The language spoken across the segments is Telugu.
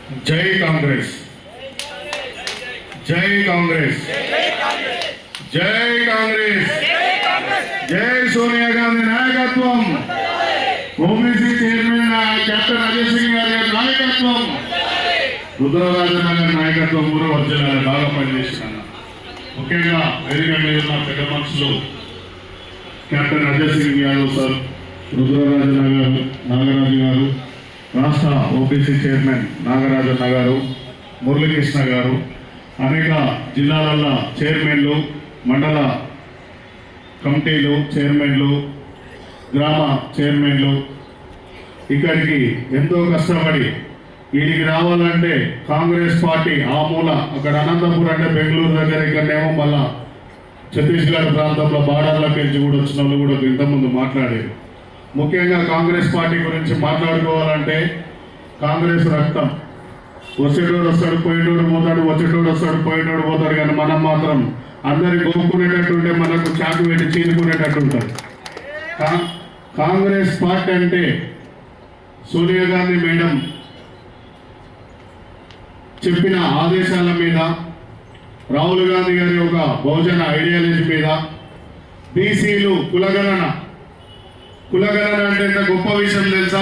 జై కాంగ్రెస్, జై కాంగ్రెస్, జై కాంగ్రెస్, జై సోనియా గాంధీ నాయకత్వం, OBC chairman captain Ajay Singh గారి నాయకత్వం, రుద్రరాజన్ గారి నాయకత్వం కూడా వర్జిల్లాలో బాగా పనిచేసిన ముఖ్యంగా వేదిక మీద ఉన్న పెద్ద మనుషులు కెప్టెన్ అజయ్ సింగ్ యాదవ్ సార్, రుద్రరాజన్ గారు, నాగరాజు గారు, రాష్ట్ర ఓబీసీ చైర్మన్ నాగరాజన్న గారు, మురళీకృష్ణ గారు, అనేక జిల్లాలలో చైర్మన్లు, మండల కమిటీలు చైర్మన్లు, గ్రామ చైర్మన్లు ఇక్కడికి ఎంతో కష్టపడి వీడికి రావాలంటే కాంగ్రెస్ పార్టీ ఆ మూల అక్కడ అనంతపురం అంటే బెంగళూరు దగ్గర, ఇక్కడనేమో మళ్ళా ఛత్తీస్గఢ్ ప్రాంతంలో బార్డర్లకు వెళ్ళి కూడా వచ్చిన వాళ్ళు కూడా ఇంతకుముందు మాట్లాడారు. ముఖ్యంగా కాంగ్రెస్ పార్టీ గురించి మాట్లాడుకోవాలంటే కాంగ్రెస్ రక్తం, వచ్చేటోడు వస్తాడు, పోయేటోడు పోతాడు, వచ్చేటోడు వస్తాడు, పోయేటోడు పోతాడు, కానీ మనం మాత్రం అందరి గోపుకునేటట్టుంటే మనకు చాకు పెట్టి చీనుకునేటట్టు ఉంటుంది. కాంగ్రెస్ పార్టీ అంటే సోనియా గాంధీ మేడం చెప్పిన ఆదేశాల మీద, రాహుల్ గాంధీ గారి ఒక బహుజన ఐడియాలజీ మీద, బీసీలు కులగణన అంటే ఎంత గొప్ప విషయం తెలుసా?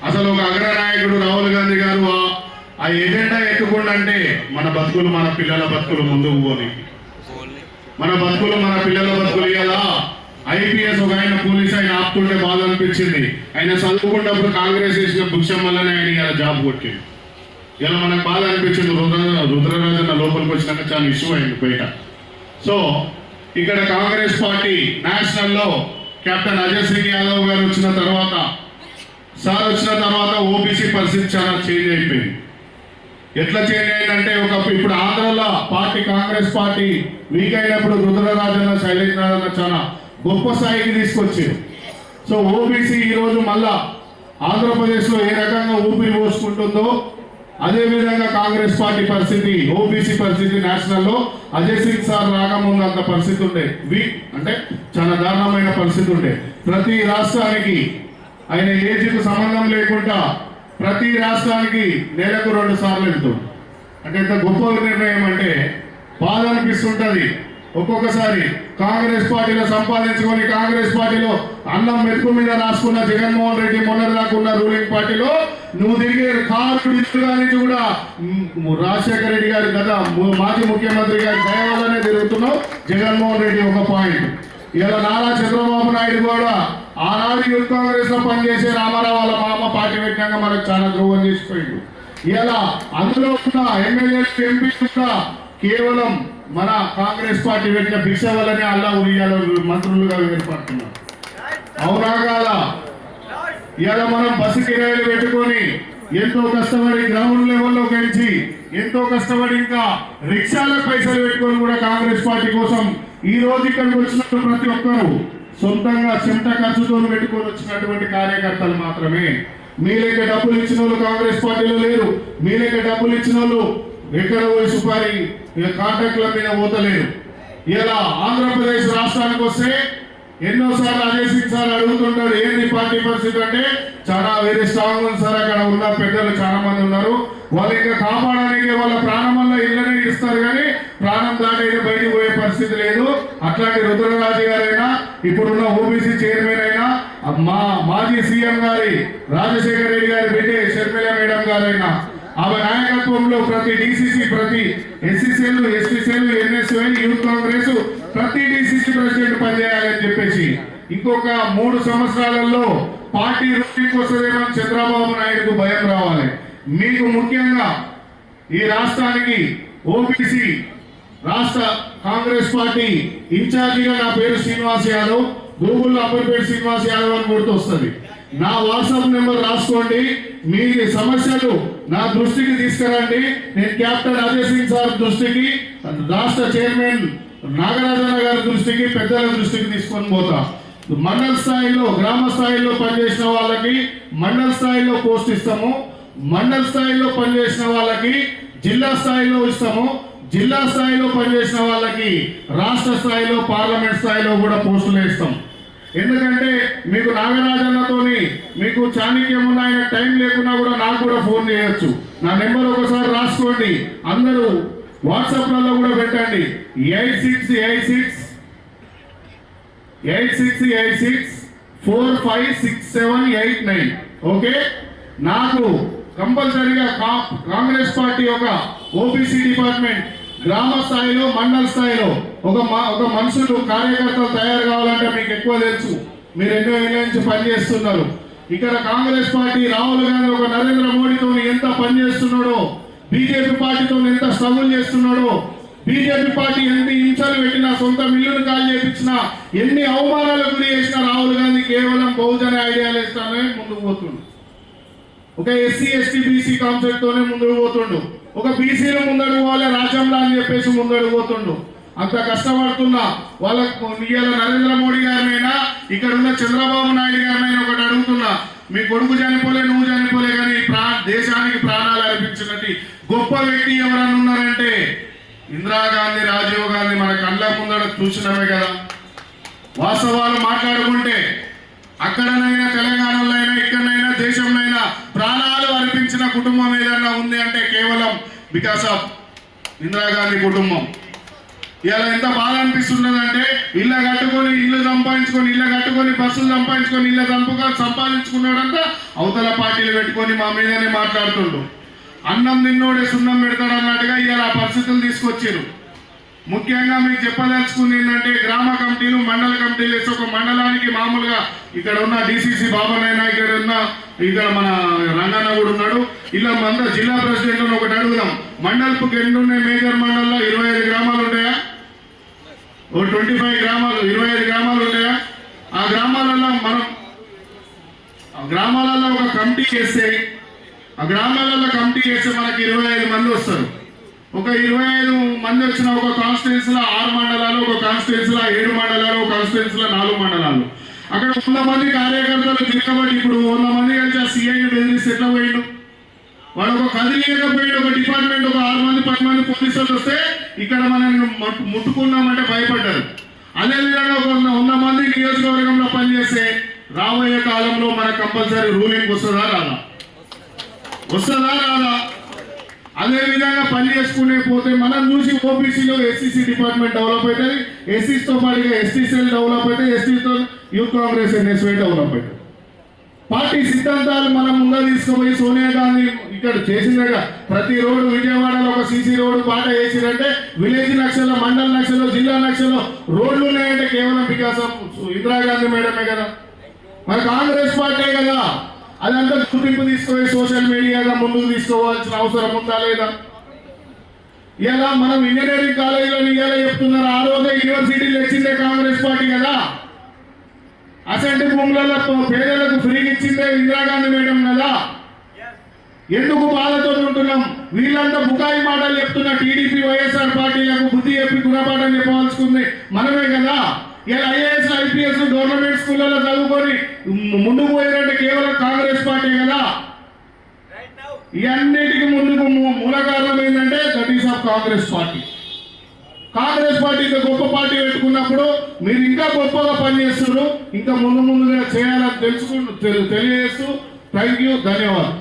అసలు ఒక అగ్రనాయకుడు రాహుల్ గాంధీ గారు ఆ ఎజెండా ఎత్తుకుండా అంటే మన బతుకులు మన పిల్లల బతుకులు ముందుకు పోని, మన బతుకులు మన పిల్లల బతుకులు. ఇలా ఐపీఎస్ ఒక ఆయన పోలీస్ ఆయన ఆపుతుంటే బాధ అనిపించింది. ఆయన చదువుకున్నప్పుడు కాంగ్రెస్ వేసిన భుక్షం వల్లనే ఆయన ఇలా జాబ్ కొట్టింది. ఇలా మనకు బాధ అనిపించింది. రుద్రరాజన్న లోపలికి వచ్చినాక చాలా ఇష్యూ అయింది బయట. సో ఇక్కడ కాంగ్రెస్ పార్టీ నేషనల్లో కెప్టెన్ అజయ్ సింగ్ యాదవ్ గారు వచ్చిన తర్వాత, సార్ వచ్చిన తర్వాత ఓబీసీ పరిస్థితి చాలా చేంజ్ అయిపోయింది. ఎట్లా చేంజ్ అయిందంటే ఇప్పుడు ఆంధ్రలో పార్టీ కాంగ్రెస్ పార్టీ వీక్ అయినప్పుడు రుద్రరాజన్న, శైలేంద్రరాజన్న చాలా గొప్ప స్థాయికి తీసుకొచ్చారు. సో ఓబీసీ ఈరోజు మళ్ళా ఆంధ్రప్రదేశ్లో ఏ రకంగా ఊపిరి పోసుకుంటుందో అదేవిధంగా కాంగ్రెస్ పార్టీ పరిస్థితి, ఓబీసీ పరిస్థితి నేషనల్లో అజయ్ సింగ్ సార్ రాకముందు అంత పరిస్థితి ఉండే, వీక్ అంటే చాలా దారుణమైన పరిస్థితి ఉండే. ప్రతి రాష్ట్రానికి ఆయన ఏజ్కు సంబంధం లేకుండా ప్రతి రాష్ట్రానికి నెలకు 2 సార్లు వెళ్తాడు. అంటే ఎంత గొప్ప నిర్ణయం అంటే బాధ అనిపిస్తుంటది. ఒక్కొక్కసారి కాంగ్రెస్ పార్టీలో సంపాదించుకొని కాంగ్రెస్ పార్టీలో అన్నం మెతుకు మీద రాసుకున్న జగన్మోహన్ రెడ్డి మొన్న రాకున్న రూలింగ్ పార్టీలో నువ్వు తిరిగే కారు నుంచి కూడా రాజశేఖర రెడ్డి గారి గత మాజీ ముఖ్యమంత్రి గారి దయ వల్లనే తిరుగుతున్నావు జగన్మోహన్ రెడ్డి. ఒక పాయింట్. ఇలా నారా చంద్రబాబు నాయుడు కూడా ఆనాడు యూత్ కాంగ్రెస్ లో పనిచేసే రామారావు వాళ్ళ మామ పార్టీ పెట్టినాక మనకు చాలా ద్రోహం చేసిపోయింది. ఇలా అందులో ఉన్న ఎమ్మెల్యేలు, ఎంపీ కూడా కేవలం మన కాంగ్రెస్ పార్టీ పెట్టిన భిక్ష వల్లనే అల్లా ఉరియాలో మంత్రులుగా ఏర్పడుతున్నారు. అవునా కాదా? ఇలా మనం బస్సు కిరాయిలు పెట్టుకొని ఎంతో కష్టపడి గ్రౌండ్ లెవెల్లో గెలిచి ఎంతో కష్టపడి ఇంకా రిక్షాలకు పైసలు పెట్టుకొని కూడా కాంగ్రెస్ పార్టీ కోసం ఈ రోజు ఇక్కడికి వచ్చినట్టు ప్రతి ఒక్కరు సొంతంగా చెమట ఖర్చుతో పెట్టుకొని వచ్చినటువంటి కార్యకర్తలు మాత్రమే. మీ లెక్క డబ్బులు ఇచ్చిన వాళ్ళు కాంగ్రెస్ పార్టీలో లేరు. మీ లెక్క డబ్బులు ఇచ్చిన వాళ్ళు ఎక్కడ పోయి సుపారీ కాంట్రాక్ట్ల మీద పోతలేరు. ఇలా ఆంధ్రప్రదేశ్ రాష్ట్రానికి వస్తే ఎన్నోసార్లు అజయ్ సింగ్ సార్ అడుగుతుంటాడు ఏంటి పార్టీ పరిస్థితి అంటే, చాలా వేరే స్ట్రాంగ్ ఉంది సార్, అక్కడ ఉన్న పెద్దలు చాలా మంది ఉన్నారు, వాళ్ళు ఇంకా కాపాడడానికి వాళ్ళ ప్రాణం వల్ల ఇళ్ళనే ఇస్తారు కానీ ప్రాణం దాటైతే బయటికి పోయే పరిస్థితి లేదు. అట్లాంటి రుద్రరాజు గారైనా ఇప్పుడున్న ఓబీసీ చైర్మన్ అయినా మాజీ సీఎం గారి రాజశేఖర రెడ్డి గారి బిడ్డే షర్మిల మేడం గారైనా ఆమె నాయకత్వంలో ప్రతి డీసీసీ, ప్రతి ఎస్సీసీలు, ఎస్టీసీలు, ఎన్ఎస్యూ, యూత్ కాంగ్రెస్ ప్రతి డీసీసీ ప్రెసిడెంట్ పనిచేయాలని చెప్పేసి ఇంకొక 3 సంవత్సరాలలో పార్టీ రూలింగ్ వస్తుందేమో చంద్రబాబు నాయుడుకు భయం రావాలి. మీకు ముఖ్యంగా ఈ రాష్ట్రానికి ఓబీసీ రాష్ట్ర కాంగ్రెస్ పార్టీ ఇన్ఛార్జిగా నా పేరు శ్రీనివాస్ యాదవ్, గూగుల్లో అప్పటిపేట శ్రీనివాస్ యాదవ్ అని గుర్తొస్తుంది. నా వాట్సాప్ నెంబర్ రాసుకోండి. మీ సమస్యలు నా దృష్టికి తీసుకురండి. నేను కెప్టెన్ అజయ్ సింగ్ సార్ దృష్టికి, రాష్ట్ర చైర్మన్ నాగరాజన్న గారి దృష్టికి, పెద్దల దృష్టికి తీసుకొని పోతా. మండల స్థాయిలో, గ్రామ స్థాయిలో పనిచేసిన వాళ్ళకి మండల స్థాయిలో పోస్ట్ ఇస్తాము, మండల స్థాయిలో పనిచేసిన వాళ్ళకి జిల్లా స్థాయిలో ఇస్తాము, జిల్లా స్థాయిలో పనిచేసిన వాళ్ళకి రాష్ట్ర స్థాయిలో, పార్లమెంట్ స్థాయిలో కూడా పోస్టులు ఇస్తాం. ఎందుకంటే మీకు నాగరాజన్నతోని మీకు చాణక్యం ఉన్న ఆయన టైం లేకున్నా కూడా నాకు కూడా ఫోన్ చేయొచ్చు. నా నెంబర్ ఒకసారి రాసుకోండి, అందరూ వాట్సాప్లలో కూడా పెట్టండి. 8686456789. ఓకే, నాకు కంపల్సరీగా కాంగ్రెస్ పార్టీ ఒక ఓబీసీ డిపార్ట్మెంట్ గ్రామ స్థాయిలో మండల స్థాయిలో ఒక మనుషులు కార్యకర్తలు తయారు కావాలంటే మీకు ఎక్కువ తెలుసు, మీరు ఎన్నో ఏళ్ళ నుంచి పనిచేస్తున్నారు. ఇక్కడ కాంగ్రెస్ పార్టీ రాహుల్ గాంధీ ఒక నరేంద్ర మోడీతో ఎంత పనిచేస్తున్నాడో, బీజేపీ పార్టీతో ఎంత స్ట్రగుల్ చేస్తున్నాడో, బీజేపీ పార్టీ ఎన్ని హింసలు పెట్టినా, సొంత మిల్లును కాల్ చేపించినా, ఎన్ని అవమానాలకు గురి చేసినా రాహుల్ గాంధీ కేవలం బహుజన ఐడియాలజీతోనే ముందుకు పోతుండు. ఒక ఎస్సీ ఎస్టీ బీసీ కాన్సెప్ట్ తోనే ముందుకు పోతుండు. ఒక బీసీలు ముందడుగు పోవాలి రాజ్యంలో అని చెప్పేసి ముందడుగు పోతుండు. అంత కష్టపడుతున్నా వాళ్ళకు ఇవాళ నరేంద్ర మోడీ గారినైనా ఇక్కడ ఉన్న చంద్రబాబు నాయుడు గారినైనా ఒకటి అడుగుతున్నా, మీ కొడుకు చనిపోలే, నువ్వు చనిపోలే, కానీ దేశానికి ప్రాణాలు అర్పించినట్టు గొప్ప వ్యక్తి ఎవరన్నా ఉన్నారంటే ఇందిరాగాంధీ, రాజీవ్ గాంధీ మన కళ్ళ ముందర చూసినవే కదా. వాస్తవాలు మాట్లాడుకుంటే అక్కడనైనా తెలంగాణలో అయినా ఇక్కడనైనా దేశంలో అయినా ప్రాణాలు అర్పించిన కుటుంబం ఏదన్నా ఉంది అంటే కేవలం బికాస్ ఆఫ్ ఇందిరాగాంధీ కుటుంబం. ఇలా ఎంత బాధ అనిపిస్తున్నదంటే ఇల్లు కట్టుకొని ఇల్లు సంపాదించుకొని ఇల్లు కట్టుకొని బస్సులు సంపాదించుకొని ఇల్లు సంపాదించుకున్నాడంతా అవతల పార్టీలు పెట్టుకొని మా మీదనే మాట్లాడుతుండు. అన్నం తిన్నోడే సున్నం పెడతాడు అన్నట్టుగా ఇలా పరిస్థితులు తీసుకొచ్చారు. ముఖ్యంగా మీకు చెప్పదలుచుకుంది ఏంటంటే గ్రామ కమిటీలు మండల కమిటీలు వేసి ఒక మండలానికి మామూలుగా ఇక్కడ ఉన్న డిసిసి బాబనైనా ఇక్కడ మన రంగన్న కూడా ఉన్నాడు, ఇలా మన జిల్లా ప్రెసిడెంట్ ఒకటి అడుగుదాం. మండల్కు ఎన్ని ఉన్నాయి? మేజర్ మండల్లో 25 గ్రామాలు ఉంటాయా? ఓ 25 గ్రామాలు 25 గ్రామాలు ఉంటాయా? ఆ గ్రామాలలో ఒక కమిటీ చేస్తే మనకి 25 మంది వస్తారు. ఒక 25 మంది వచ్చిన ఒక కాన్స్టిట్యున్సీ లో 6 మండలాలు, ఒక కాన్స్టిట్యున్సీ లో 7 మండలాలు, ఒక కాన్స్టిట్యున్సీ లో 4 మండలాలు. అక్కడ 100 మంది కార్యకర్తలు తిరగబట్టి ఇప్పుడు 100 మంది కలిసి ఆ సిఐని బెదిరిస్తే ఎట్లా పోయిండు వాడు? ఒక కదిలియకపోయిండు. ఒక డిపార్ట్మెంట్ ఒక 6 మంది 10 మంది పోలీసులు వస్తే ఇక్కడ మనల్ని ముట్టుకున్నామంటే భయపడ్డారు. అదేవిధంగా ఒక 100 మంది నియోజకవర్గంలో పనిచేస్తే రాబోయే కాలంలో మనకు కంపల్సరీ రూలింగ్ వస్తుందా రాదా? అదే విధంగా పని చేసుకునే పోతే మనం చూసి ఓబీసీలో ఎస్సీసీ డిపార్ట్మెంట్ డెవలప్ అవుతుంది, ఎస్సీతో పాటుగా ఎస్టీ సెల్ డెవలప్ అవుతుంది, ఎస్టీతో యూత్ కాంగ్రెస్ ఎన్ఎస్వై డెవలప్ అవుతుంది. పార్టీ సిద్ధాంతాలు మనం ముందు తీసుకుపోయి సోనియా గాంధీ ఇక్కడ చేసిందగా ప్రతి రోడ్డు విజయవాడలో ఒక సీసీ రోడ్డు పాట వేసిరంటే విలేజ్ నక్షలో, మండల నక్షలో, జిల్లా నక్షలో రోడ్లు ఉన్నాయంటే కేవలం బికాస్ ఆఫ్ ఇందిరాగాంధీ మేడమే కదా, మరి కాంగ్రెస్ పార్టీ కదా. అదంతా గుర్తింపు తీసుకుపోయి సోషల్ మీడియాగా ముందుకు తీసుకోవాల్సిన అవసరం ఉందా లేదా? ఇలా మనం ఇంజనీరింగ్ కాలేజీలో ఇలా చెప్తున్నారు, ఆ రోజే యూనివర్సిటీలు ఇచ్చిందే కాంగ్రెస్ పార్టీ కదా. అసెంట్ భూములలో పేదలకు ఫ్రీగా ఇచ్చిందే ఇందిరాగాంధీ మేడం కదా. ఎందుకు బాధతో ఉంటున్నాం? వీళ్ళంతా బుకాయి మాటలు చెప్తున్న టీడీపీ వైఎస్ఆర్ పార్టీలకు బుద్ధి చెప్పి గుణపాఠం చెప్పవలసింది మనమే కదా. ఇలా ఐఏఎస్ ఐపీఎస్ గవర్నమెంట్ స్కూళ్ళలో చదువుకొని ముందుకు పోయారంటే కేవలం కాంగ్రెస్ పార్టీ కదా. ఇవన్నిటికీ ముందుకు మూల కారణం ఏంటంటే that is of Congress party. Congress పార్టీకి గొప్ప పార్టీ పెట్టుకున్నప్పుడు మీరు ఇంకా గొప్పగా పనిచేస్తున్నారు, ఇంకా ముందుగా చేయాలని తెలియజేస్తూ థ్యాంక్ యూ, ధన్యవాదాలు.